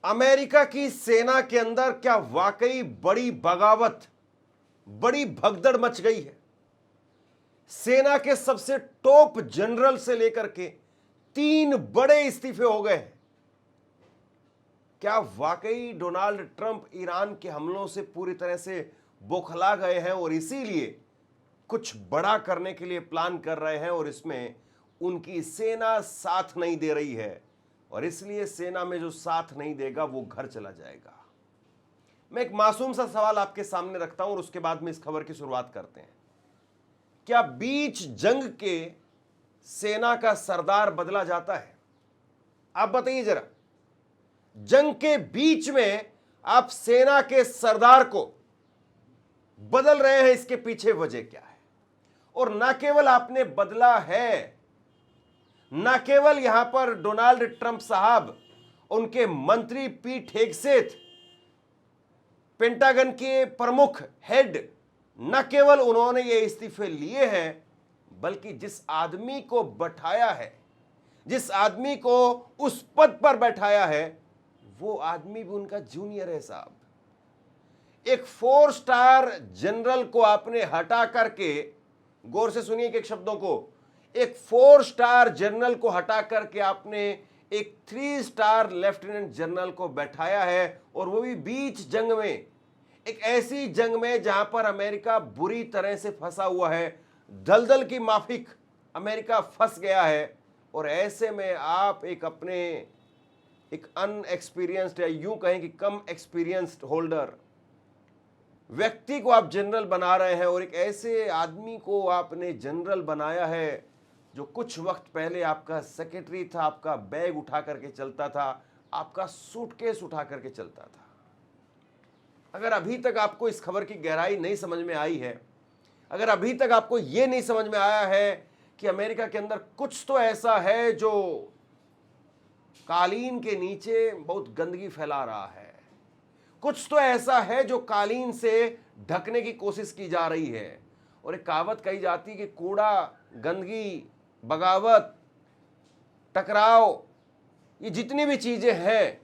America की सेना के अंदर क्या वाकई बड़ी बगावत, बड़ी भगदड़ मच गई है। सेना के सबसे टॉप जनरल से लेकर के 3 बड़े इस्तीफे हो गए हैं। क्या वाकई डोनाल्ड ट्रंप ईरान के हमलों से पूरी तरह से बौखला गए हैं और इसीलिए कुछ बड़ा करने के लिए प्लान कर रहे हैं और इसमें उनकी सेना साथ नहीं दे रही है और इसलिए सेना में जो साथ नहीं देगा वो घर चला जाएगा। मैं एक मासूम सा सवाल आपके सामने रखता हूं और उसके बाद में इस खबर की शुरुआत करते हैं। क्या बीच जंग के सेना का सरदार बदला जाता है? आप बताइए जरा, जंग के बीच में आप सेना के सरदार को बदल रहे हैं, इसके पीछे वजह क्या है? और ना केवल आपने बदला है, ना केवल यहां पर डोनाल्ड ट्रंप साहब, उनके मंत्री पीट हेगसेथ, पेंटागन के प्रमुख हेड, न केवल उन्होंने ये इस्तीफे लिए हैं, बल्कि जिस आदमी को बैठाया है, जिस आदमी को उस पद पर बैठाया है, वो आदमी भी उनका जूनियर है साहब। एक 4 स्टार जनरल को आपने हटा करके, गौर से सुनिए कि एक शब्दों को, एक 4 स्टार जनरल को हटा करके आपने एक 3 स्टार लेफ्टिनेंट जनरल को बैठाया है, और वो भी बीच जंग में, एक ऐसी जंग में जहां पर अमेरिका बुरी तरह से फंसा हुआ है, दलदल की माफिक अमेरिका फंस गया है। और ऐसे में आप एक अनएक्सपीरियंस्ड, या यूं कहें कि कम एक्सपीरियंस्ड होल्डर व्यक्ति को आप जनरल बना रहे हैं, और एक ऐसे आदमी को आपने जनरल बनाया है जो कुछ वक्त पहले आपका सेक्रेटरी था, आपका बैग उठा करके चलता था, आपका सूटकेस उठा करके चलता था। अगर अभी तक आपको इस खबर की गहराई नहीं समझ में आई है, अगर अभी तक आपको यह नहीं समझ में आया है कि अमेरिका के अंदर कुछ तो ऐसा है जो कालीन के नीचे बहुत गंदगी फैला रहा है, कुछ तो ऐसा है जो कालीन से ढकने की कोशिश की जा रही है, और एक कहावत कही जाती है कि कूड़ा, गंदगी, बगावत, टकराव, ये जितनी भी चीजें हैं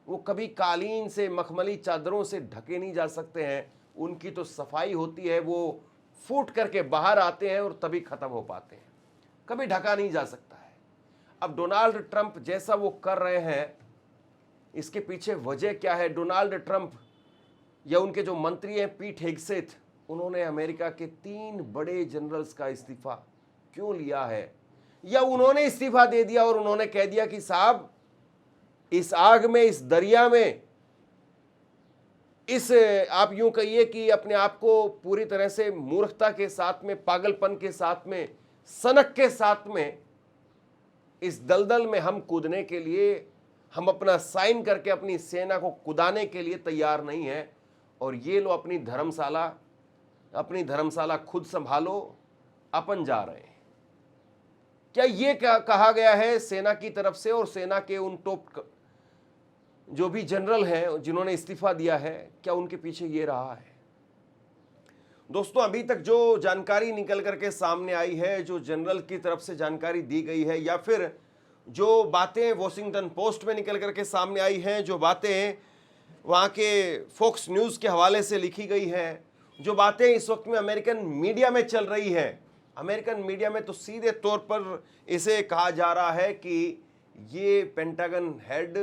वो कभी कालीन से, मखमली चादरों से ढके नहीं जा सकते हैं। उनकी तो सफाई होती है, वो फूट करके बाहर आते हैं और तभी खत्म हो पाते हैं, कभी ढका नहीं जा सकता है। अब डोनाल्ड ट्रंप जैसा वो कर रहे हैं, इसके पीछे वजह क्या है? डोनाल्ड ट्रंप या उनके जो मंत्री हैं पीट हेगसेथ, उन्होंने अमेरिका के 3 बड़े जनरल्स का इस्तीफा क्यों लिया है? या उन्होंने इस्तीफा दे दिया और उन्होंने कह दिया कि साहब, इस आग में, इस दरिया में, इस, आप यूं कहिए कि अपने आप को पूरी तरह से मूर्खता के साथ में, पागलपन के साथ में, सनक के साथ में, इस दलदल में हम कूदने के लिए, हम अपना साइन करके अपनी सेना को कुदाने के लिए तैयार नहीं है, और ये लो अपनी धर्मशाला खुद संभालो, अपन जा रहे हैं। क्या ये कहा गया है सेना की तरफ से, और सेना के उन टॉप जो भी जनरल हैं जिन्होंने इस्तीफा दिया है, क्या उनके पीछे ये रहा है? दोस्तों, अभी तक जो जानकारी निकल करके सामने आई है, जो जनरल की तरफ से जानकारी दी गई है, या फिर जो बातें वॉशिंगटन पोस्ट में निकल करके सामने आई हैं, जो बातें वहाँ के फॉक्स न्यूज़ के हवाले से लिखी गई हैं, जो बातें इस वक्त में अमेरिकन मीडिया में चल रही हैं, अमेरिकन मीडिया में तो सीधे तौर पर इसे कहा जा रहा है कि ये पेंटागन हेड,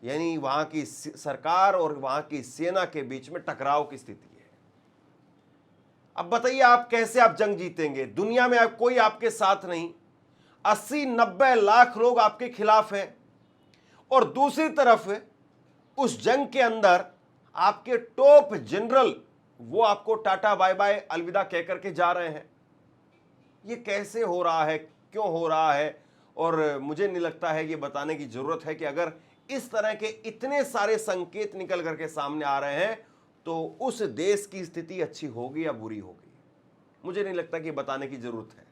यानी वहाँ की सरकार और वहाँ की सेना के बीच में टकराव की स्थिति है। अब बताइए, आप कैसे आप जंग जीतेंगे? दुनिया में कोई आपके साथ नहीं, 80-90 लाख लोग आपके खिलाफ हैं, और दूसरी तरफ उस जंग के अंदर आपके टॉप जनरल वो आपको टाटा बाय बाय अलविदा कह करके जा रहे हैं। ये कैसे हो रहा है, क्यों हो रहा है? और मुझे नहीं लगता है ये बताने की जरूरत है कि अगर इस तरह के इतने सारे संकेत निकल करके सामने आ रहे हैं तो उस देश की स्थिति अच्छी होगी या बुरी होगी, मुझे नहीं लगता कि बताने की जरूरत है।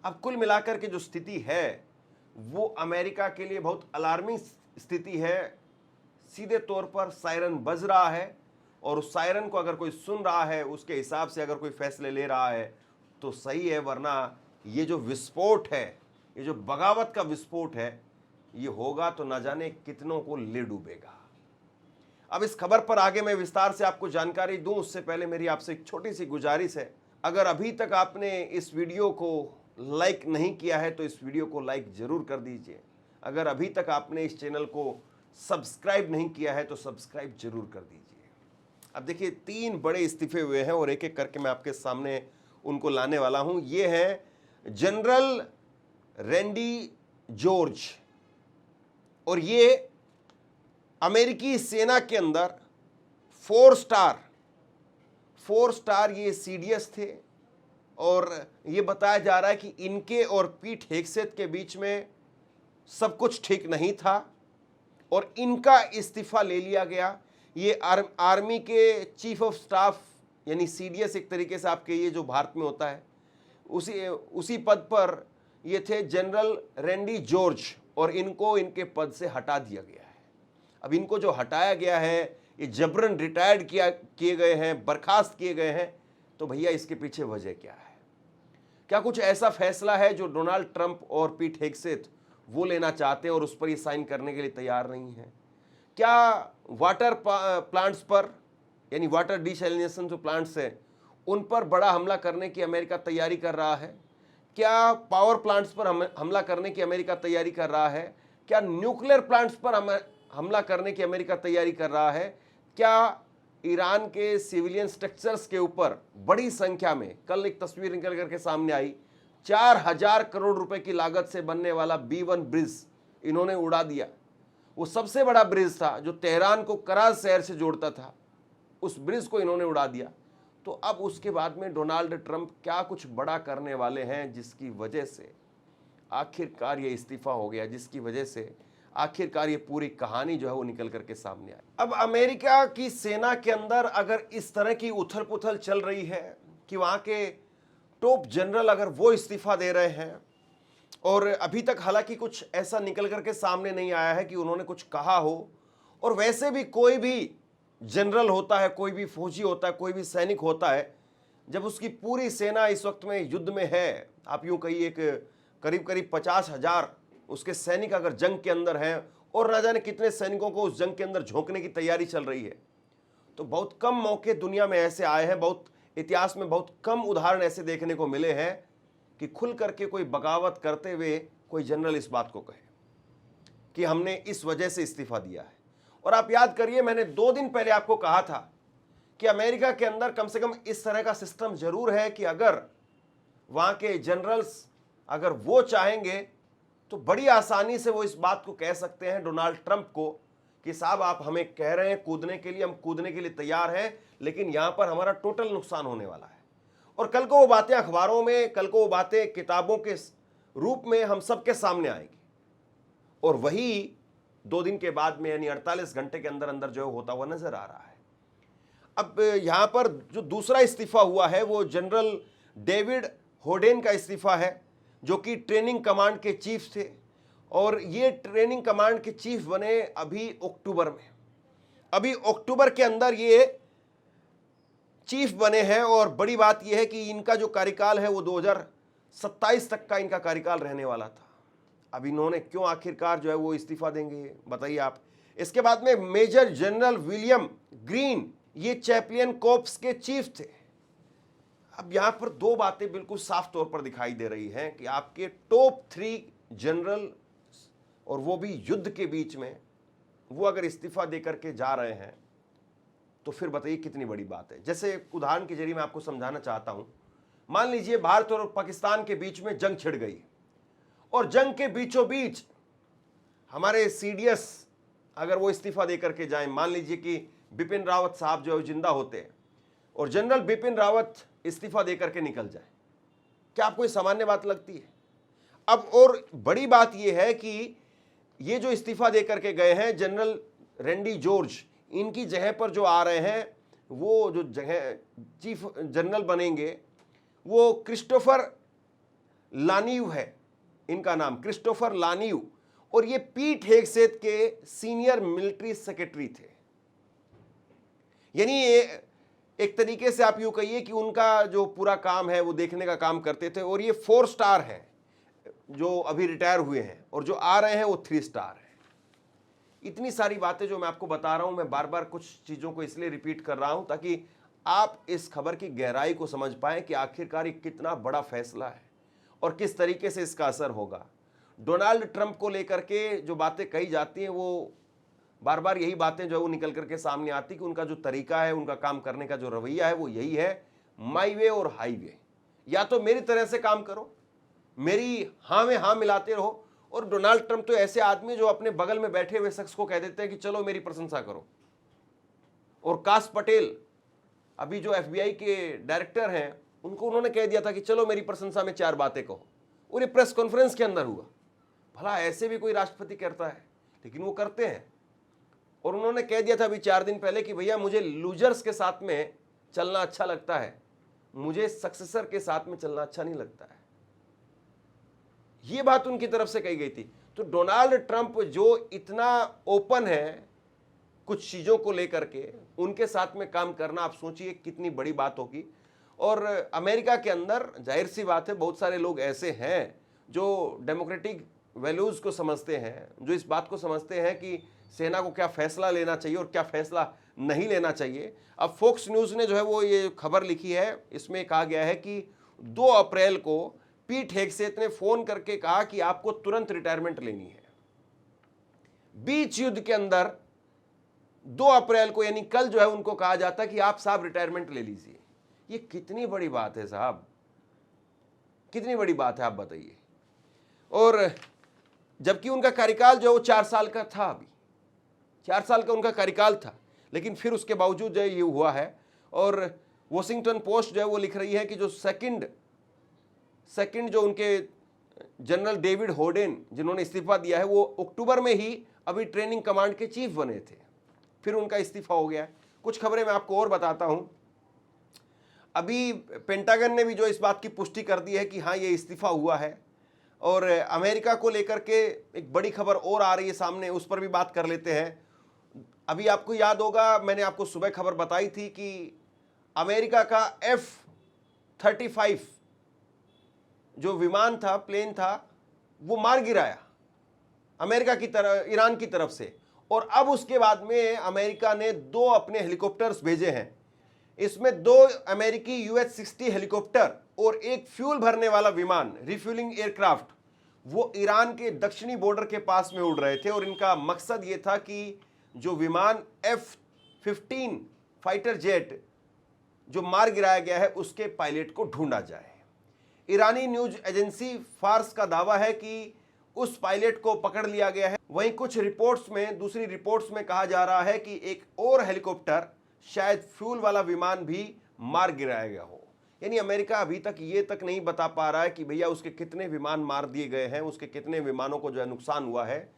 अब कुल मिलाकर के जो स्थिति है वो अमेरिका के लिए बहुत अलार्मिंग स्थिति है। सीधे तौर पर सायरन बज रहा है, और उस सायरन को अगर कोई सुन रहा है, उसके हिसाब से अगर कोई फैसले ले रहा है तो सही है, वरना ये जो विस्फोट है, ये जो बगावत का विस्फोट है, ये होगा तो ना जाने कितनों को ले डूबेगा। अब इस खबर पर आगे मैं विस्तार से आपको जानकारी दूं उससे पहले मेरी आपसे एक छोटी सी गुजारिश है, अगर अभी तक आपने इस वीडियो को लाइक नहीं किया है तो इस वीडियो को लाइक जरूर कर दीजिए। अगर अभी तक आपने इस चैनल को सब्सक्राइब नहीं किया है तो सब्सक्राइब जरूर कर दीजिए। अब देखिए 3 बड़े इस्तीफे हुए हैं और एक एक करके मैं आपके सामने उनको लाने वाला हूं। ये है जनरल रैंडी जॉर्ज, और ये अमेरिकी सेना के अंदर 4 स्टार ये सीडीएस थे, और ये बताया जा रहा है कि इनके और पीट हेग्सेथ के बीच में सब कुछ ठीक नहीं था और इनका इस्तीफा ले लिया गया। ये आर्मी के चीफ ऑफ स्टाफ यानी सीडीएस एक तरीके से आपके ये जो भारत में होता है उसी पद पर ये थे जनरल रैंडी जॉर्ज, और इनको इनके पद से हटा दिया गया है। अब इनको जो हटाया गया है ये जबरन रिटायर्ड किए गए हैं, बर्खास्त किए गए हैं, तो भैया इसके पीछे वजह क्या है? क्या कुछ ऐसा फैसला है जो डोनाल्ड ट्रंप और पीट हेग्सेथ वो लेना चाहते हैं और उस पर ये साइन करने के लिए तैयार नहीं है? क्या वाटर प्लांट्स पर यानी वाटर डिसैलिनेशन जो प्लांट्स हैं उन पर बड़ा हमला करने की अमेरिका तैयारी कर रहा है? क्या पावर प्लांट्स पर हमला करने की अमेरिका तैयारी कर रहा है? क्या न्यूक्लियर प्लांट्स पर हमला करने की अमेरिका तैयारी कर रहा है? क्या ईरान के सिविलियन स्ट्रक्चर्स के ऊपर बड़ी संख्या में, कल एक तस्वीर निकल करके सामने आई, 4000 करोड़ रुपए की लागत से बनने वाला B1 ब्रिज इन्होंने उड़ा दिया। वो सबसे बड़ा ब्रिज था जो तेहरान को कराज शहर से जोड़ता था, उस ब्रिज को इन्होंने उड़ा दिया। तो अब उसके बाद में डोनाल्ड ट्रंप क्या कुछ बड़ा करने वाले हैं जिसकी वजह से आखिरकार ये इस्तीफा हो गया, जिसकी वजह से आखिरकार ये पूरी कहानी जो है वो निकल करके सामने आई। अब अमेरिका की सेना के अंदर अगर इस तरह की उथल पुथल चल रही है कि वहां के टॉप जनरल अगर वो इस्तीफा दे रहे हैं, और अभी तक हालांकि कुछ ऐसा निकल करके सामने नहीं आया है कि उन्होंने कुछ कहा हो, और वैसे भी कोई भी जनरल होता है, कोई भी फौजी होता है, कोई भी सैनिक होता है, जब उसकी पूरी सेना इस वक्त में युद्ध में है, आप यूं कहिए एक करीब 50,000 उसके सैनिक अगर जंग के अंदर हैं और ना जाने कितने सैनिकों को उस जंग के अंदर झोंकने की तैयारी चल रही है, तो बहुत कम मौके दुनिया में ऐसे आए हैं, बहुत इतिहास में बहुत कम उदाहरण ऐसे देखने को मिले हैं कि खुल करके कोई बगावत करते हुए कोई जनरल इस बात को कहे कि हमने इस वजह से इस्तीफा दिया है। और आप याद करिए, मैंने 2 दिन पहले आपको कहा था कि अमेरिका के अंदर कम से कम इस तरह का सिस्टम जरूर है कि अगर वहां के जनरल्स अगर वो चाहेंगे तो बड़ी आसानी से वो इस बात को कह सकते हैं डोनाल्ड ट्रंप को कि साहब आप हमें कह रहे हैं कूदने के लिए, हम कूदने के लिए तैयार हैं, लेकिन यहां पर हमारा टोटल नुकसान होने वाला है। और कल को वो बातें अखबारों में, कल को वो बातें किताबों के रूप में हम सबके सामने आएगी, और वही 2 दिन के बाद में यानी 48 घंटे के अंदर अंदर जो होता हुआ नजर आ रहा है। अब यहां पर जो दूसरा इस्तीफा हुआ है वो जनरल डेविड होडेन का इस्तीफा है, जो कि ट्रेनिंग कमांड के चीफ थे, और ये ट्रेनिंग कमांड के चीफ बने अभी अक्टूबर में। अभी अक्टूबर के अंदर ये चीफ बने हैं, और बड़ी बात यह है कि इनका जो कार्यकाल है वो 2027 तक का इनका कार्यकाल रहने वाला था। अब इन्होंने क्यों आखिरकार जो है वो इस्तीफा देंगे, बताइए आप। इसके बाद में मेजर जनरल विलियम ग्रीन, ये चैप्लियन कोर्प्स के चीफ थे। अब यहां पर 2 बातें बिल्कुल साफ तौर पर दिखाई दे रही हैं कि आपके टॉप 3 जनरल, और वो भी युद्ध के बीच में, वो अगर इस्तीफा देकर के जा रहे हैं तो फिर बताइए कितनी बड़ी बात है। जैसे उदाहरण के जरिए मैं आपको समझाना चाहता हूं, मान लीजिए भारत और पाकिस्तान के बीच में जंग छिड़ गई, और जंग के बीचों बीच हमारे सीडीएस अगर वो इस्तीफा देकर के जाएं, मान लीजिए कि बिपिन रावत साहब जो है जिंदा होते हैं और जनरल बिपिन रावत इस्तीफा देकर के निकल जाए, क्या आपको ये सामान्य बात लगती है? अब और बड़ी बात यह है कि ये जो इस्तीफा देकर के गए हैं जनरल रैंडी जॉर्ज, इनकी जगह पर जो आ रहे हैं, वो जो जगह चीफ जनरल बनेंगे वो क्रिस्टोफर लानियू है, इनका नाम क्रिस्टोफर लानियू, और ये पीट हेग्सेथ के सीनियर मिलिट्री सेक्रेटरी थे। यानी एक तरीके से आप यूं कहिए कि उनका जो पूरा काम है वो देखने का काम करते थे, और ये 4 स्टार है। जो अभी रिटायर हुए हैं, और जो आ रहे हैं वो 3 स्टार हैं। इतनी सारी बातें जो मैं आपको बता रहा हूं, मैं बार बार कुछ चीजों को इसलिए रिपीट कर रहा हूं ताकि आप इस खबर की गहराई को समझ पाएं कि आखिरकार ये कितना बड़ा फैसला है और किस तरीके से इसका असर होगा। डोनाल्ड ट्रंप को लेकर के जो बातें कही जाती हैं, वो बार बार यही बातें जो है वो निकल करके सामने आती कि उनका जो तरीका है, उनका काम करने का जो रवैया है, वो यही है, माई वे और हाईवे। या तो मेरी तरह से काम करो, मेरी हाँ में हाँ मिलाते रहो। और डोनाल्ड ट्रंप तो ऐसे आदमी जो अपने बगल में बैठे हुए शख्स को कह देते हैं कि चलो मेरी प्रशंसा करो। और काश पटेल, अभी जो एफबीआई के डायरेक्टर हैं, उनको उन्होंने कह दिया था कि चलो मेरी प्रशंसा में 4 बातें कहो, और ये प्रेस कॉन्फ्रेंस के अंदर हुआ। भला ऐसे भी कोई राष्ट्रपति करता है? लेकिन वो करते हैं। और उन्होंने कह दिया था अभी 4 दिन पहले कि भैया मुझे लूजर्स के साथ में चलना अच्छा लगता है, मुझे सक्सेसर के साथ में चलना अच्छा नहीं लगता है। ये बात उनकी तरफ से कही गई थी। तो डोनाल्ड ट्रंप जो इतना ओपन है कुछ चीजों को लेकर के, उनके साथ में काम करना, आप सोचिए कितनी बड़ी बात होगी। और अमेरिका के अंदर जाहिर सी बात है, बहुत सारे लोग ऐसे हैं जो डेमोक्रेटिक वैल्यूज को समझते हैं, जो इस बात को समझते हैं कि सेना को क्या फैसला लेना चाहिए और क्या फैसला नहीं लेना चाहिए। अब फोक्स न्यूज ने जो है वो ये खबर लिखी है, इसमें कहा गया है कि 2 अप्रैल को पीट हेगसेथ ने फोन करके कहा कि आपको तुरंत रिटायरमेंट लेनी है। बीच युद्ध के अंदर 2 अप्रैल को, यानी कल जो है, उनको कहा जाता है कि आप साहब रिटायरमेंट ले लीजिए। ये कितनी बड़ी बात है साहब, कितनी बड़ी बात है, आप बताइए। और जबकि उनका कार्यकाल जो है वो 4 साल का था, अभी 4 साल का उनका कार्यकाल था, लेकिन फिर उसके बावजूद जो है ये हुआ है। और वॉशिंगटन पोस्ट जो है वो लिख रही है कि जो सेकंड जो उनके जनरल डेविड होडेन, जिन्होंने इस्तीफा दिया है, वो अक्टूबर में ही अभी ट्रेनिंग कमांड के चीफ बने थे, फिर उनका इस्तीफा हो गया है। कुछ खबरें मैं आपको और बताता हूं। अभी पेंटागन ने भी जो इस बात की पुष्टि कर दी है कि हाँ ये इस्तीफा हुआ है। और अमेरिका को लेकर के एक बड़ी खबर और आ रही है सामने, उस पर भी बात कर लेते हैं। अभी आपको याद होगा, मैंने आपको सुबह खबर बताई थी कि अमेरिका का F-35 जो विमान था, प्लेन था, वो मार गिराया अमेरिका की तरफ, ईरान की तरफ से। और अब उसके बाद में अमेरिका ने 2 अपने हेलीकॉप्टर्स भेजे हैं। इसमें 2 अमेरिकी UH-60 हेलीकॉप्टर और एक फ्यूल भरने वाला विमान, रिफ्यूलिंग एयरक्राफ्ट, वो ईरान के दक्षिणी बॉर्डर के पास में उड़ रहे थे। और इनका मकसद ये था कि जो विमान F-15 फाइटर जेट जो मार गिराया गया है, उसके पायलट को ढूंढा जाए। ईरानी न्यूज एजेंसी फार्स का दावा है कि उस पायलट को पकड़ लिया गया है। वहीं कुछ रिपोर्ट्स में, दूसरी रिपोर्ट्स में कहा जा रहा है कि एक और हेलीकॉप्टर, शायद फ्यूल वाला विमान भी मार गिराया गया हो। यानी अमेरिका अभी तक ये तक नहीं बता पा रहा है कि भैया उसके कितने विमान मार दिए गए हैं, उसके कितने विमानों को जो है नुकसान हुआ है।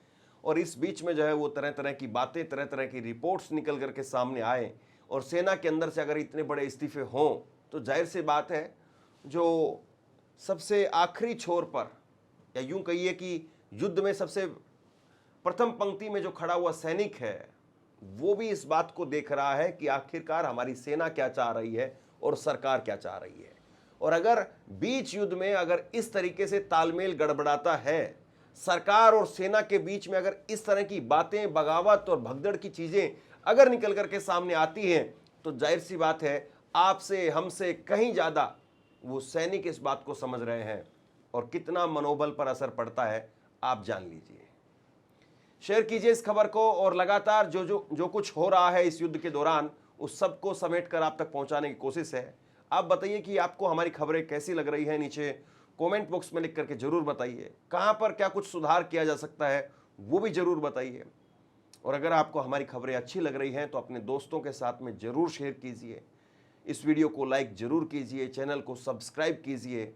और इस बीच में जो है वो तरह तरह की बातें, तरह तरह की रिपोर्ट्स निकल करके सामने आए। और सेना के अंदर से अगर इतने बड़े इस्तीफे हों तो जाहिर सी बात है, जो सबसे आखिरी छोर पर, या यूं कहिए कि युद्ध में सबसे प्रथम पंक्ति में जो खड़ा हुआ सैनिक है, वो भी इस बात को देख रहा है कि आखिरकार हमारी सेना क्या चाह रही है और सरकार क्या चाह रही है। और अगर बीच युद्ध में अगर इस तरीके से तालमेल गड़बड़ाता है, सरकार और सेना के बीच में अगर इस तरह की बातें, बगावत और भगदड़ की चीजें अगर निकल करके सामने आती हैं, तो जाहिर सी बात है, आपसे हमसे कहीं ज्यादा वो सैनिक इस बात को समझ रहे हैं। और कितना मनोबल पर असर पड़ता है आप जान लीजिए। शेयर कीजिए इस खबर को, और लगातार जो कुछ हो रहा है इस युद्ध के दौरान, उस सब को समेट कर आप तक पहुंचाने की कोशिश है। आप बताइए कि आपको हमारी खबरें कैसी लग रही हैं, नीचे कमेंट बॉक्स में लिख करके जरूर बताइए। कहां पर क्या कुछ सुधार किया जा सकता है वो भी जरूर बताइए। और अगर आपको हमारी खबरें अच्छी लग रही हैं तो अपने दोस्तों के साथ में जरूर शेयर कीजिए, इस वीडियो को लाइक जरूर कीजिए, चैनल को सब्सक्राइब कीजिए।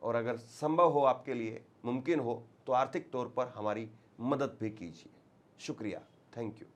और अगर संभव हो, आपके लिए मुमकिन हो, तो आर्थिक तौर पर हमारी मदद भी कीजिए। शुक्रिया, थैंक यू।